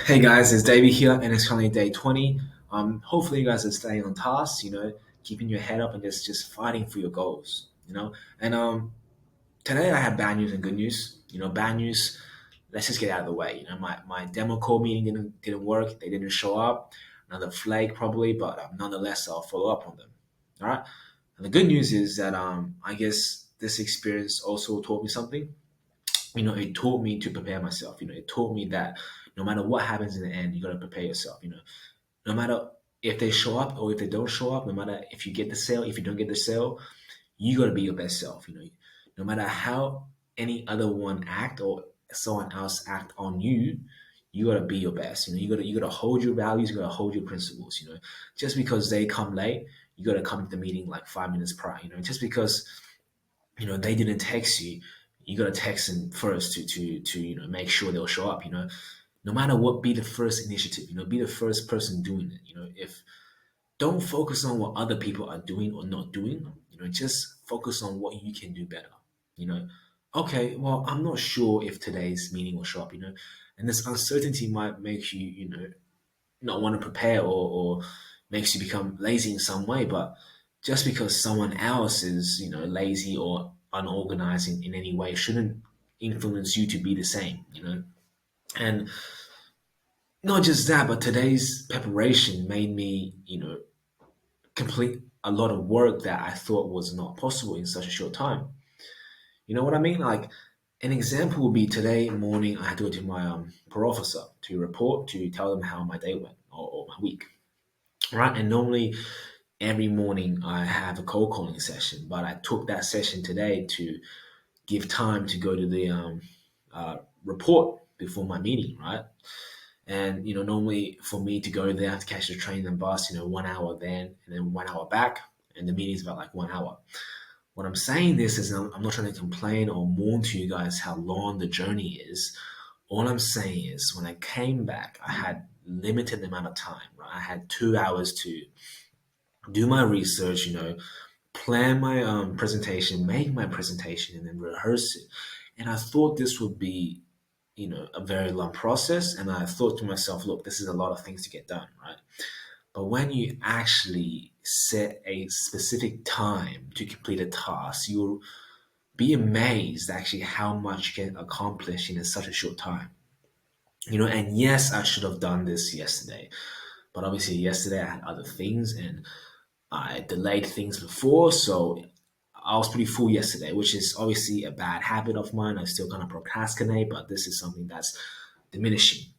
Hey guys, it's Davey here, and it's currently day 20. Hopefully you guys are staying on task, keeping your head up and just fighting for your goals, And today I have bad news and good news. Bad news, let's just get out of the way. My demo call meeting didn't work. They didn't show up. Another flag probably, but nonetheless I'll follow up on them. All right. And the good news is that I guess this experience also taught me something. It taught me to prepare myself. It taught me that no matter what happens in the end, you got to prepare yourself. No matter if they show up or if they don't show up, no matter if you get the sale, if you don't get the sale, you got to be your best self. No matter how any other one act or someone else act on you, you got to be your best. You got to hold your values, you got to hold your principles. Just because they come late, you got to come to the meeting like 5 minutes prior. Just because they didn't text you, you got to text them first to make sure they'll show up. No matter what, be the first initiative. Be the first person doing it. If don't focus on what other people are doing or not doing. Just focus on what you can do better. You know, okay, well, I'm not sure if today's meeting will show up. And this uncertainty might make you, not want to prepare or makes you become lazy in some way. But just because someone else is, lazy or unorganized in any way shouldn't influence you to be the same. And not just that, but today's preparation made me, complete a lot of work that I thought was not possible in such a short time. You know what I mean? Like an example would be today morning I had to go to my parole officer to report to tell them how my day went or my week. Right. And normally every morning I have a cold calling session, but I took that session today to give time to go to the report before my meeting, right? And normally for me to go there, I have to catch the train and bus, 1 hour then and then 1 hour back, and the meeting's about like 1 hour. What I'm saying this is I'm not trying to complain or mourn to you guys how long the journey is. All I'm saying is when I came back, I had limited amount of time. Right? I had 2 hours to do my research, plan my presentation, make my presentation, and then rehearse it. And I thought this would be, a very long process. And I thought to myself, look, this is a lot of things to get done, right? But when you actually set a specific time to complete a task, you'll be amazed actually how much you can accomplish in such a short time. And yes, I should have done this yesterday, but obviously yesterday I had other things and I delayed things before, so I was pretty full yesterday, which is obviously a bad habit of mine. I still kind of procrastinate, but this is something that's diminishing.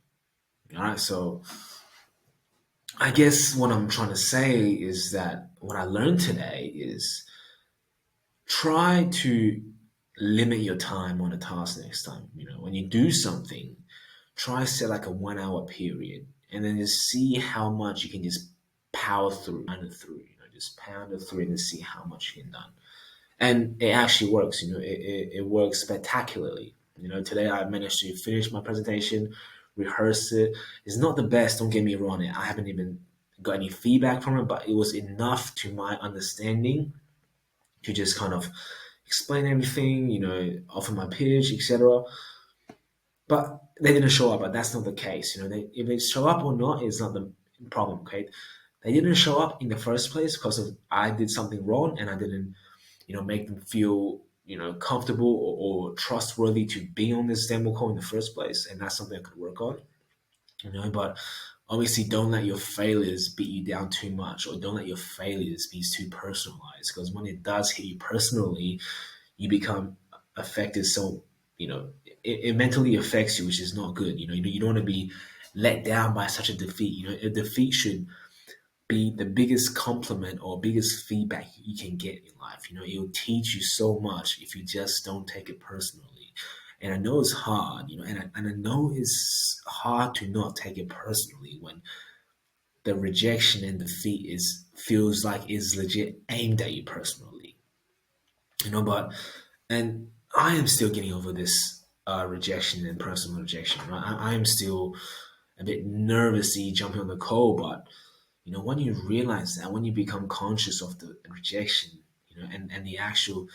All right, so I guess what I'm trying to say is that what I learned today is try to limit your time on a task next time. When you do something, try set like a 1 hour period and then just see how much you can just power through, pound it through, just pound it through and see how much you can done. And it actually works, it works spectacularly. Today I managed to finish my presentation, rehearse it. It's not the best, don't get me wrong. I haven't even got any feedback from it, but it was enough to my understanding to just kind of explain everything, offer my pitch, etc. But they didn't show up, but that's not the case. If they show up or not is not the problem. Okay, they didn't show up in the first place because of I did something wrong and I didn't, make them feel comfortable or trustworthy to be on this demo call in the first place, and that's something I could work on. But obviously don't let your failures beat you down too much, or don't let your failures be too personalized, because when it does hit you personally, you become affected. So it mentally affects you, which is not good. You don't want to be let down by such a defeat. A defeat should be the biggest compliment or biggest feedback you can get in life. It'll teach you so much if you just don't take it personally. And I know it's hard, and I know it's hard to not take it personally when the rejection and defeat is feels like it's legit aimed at you personally. But and I am still getting over this rejection and personal rejection. Right? I am still a bit nervously jumping on the call, but when you realize that, when you become conscious of the rejection, and the actual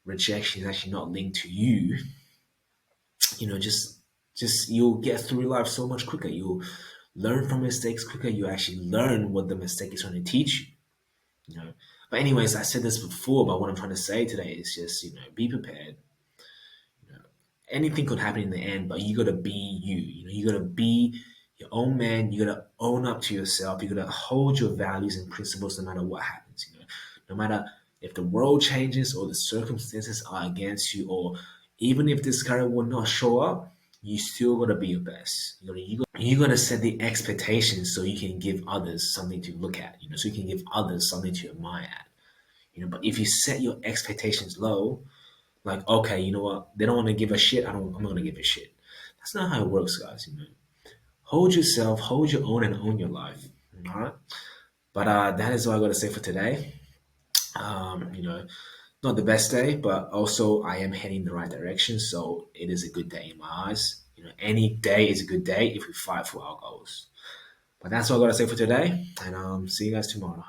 rejection is actually not linked to you, just just you'll get through life so much quicker. You'll learn from mistakes quicker. You actually learn what the mistake is trying to teach you. You know. But anyways, I said this before, but what I'm trying to say today is just be prepared. Anything could happen in the end, but you gotta be you. You gotta be your own man. You gotta own up to yourself. You gotta hold your values and principles no matter what happens. No matter if the world changes or the circumstances are against you, or even if this guy will not show up, you still gotta be your best. You gotta set the expectations so you can give others something to look at. So you can give others something to admire at. But if you set your expectations low, like, okay, you know what? They don't want to give a shit. I'm not gonna give a shit. That's not how it works, guys. Hold yourself, hold your own, and own your life. All right. But that is all I got to say for today. Not the best day, but also I am heading in the right direction. So it is a good day in my eyes. Any day is a good day if we fight for our goals. But that's all I got to say for today, and see you guys tomorrow.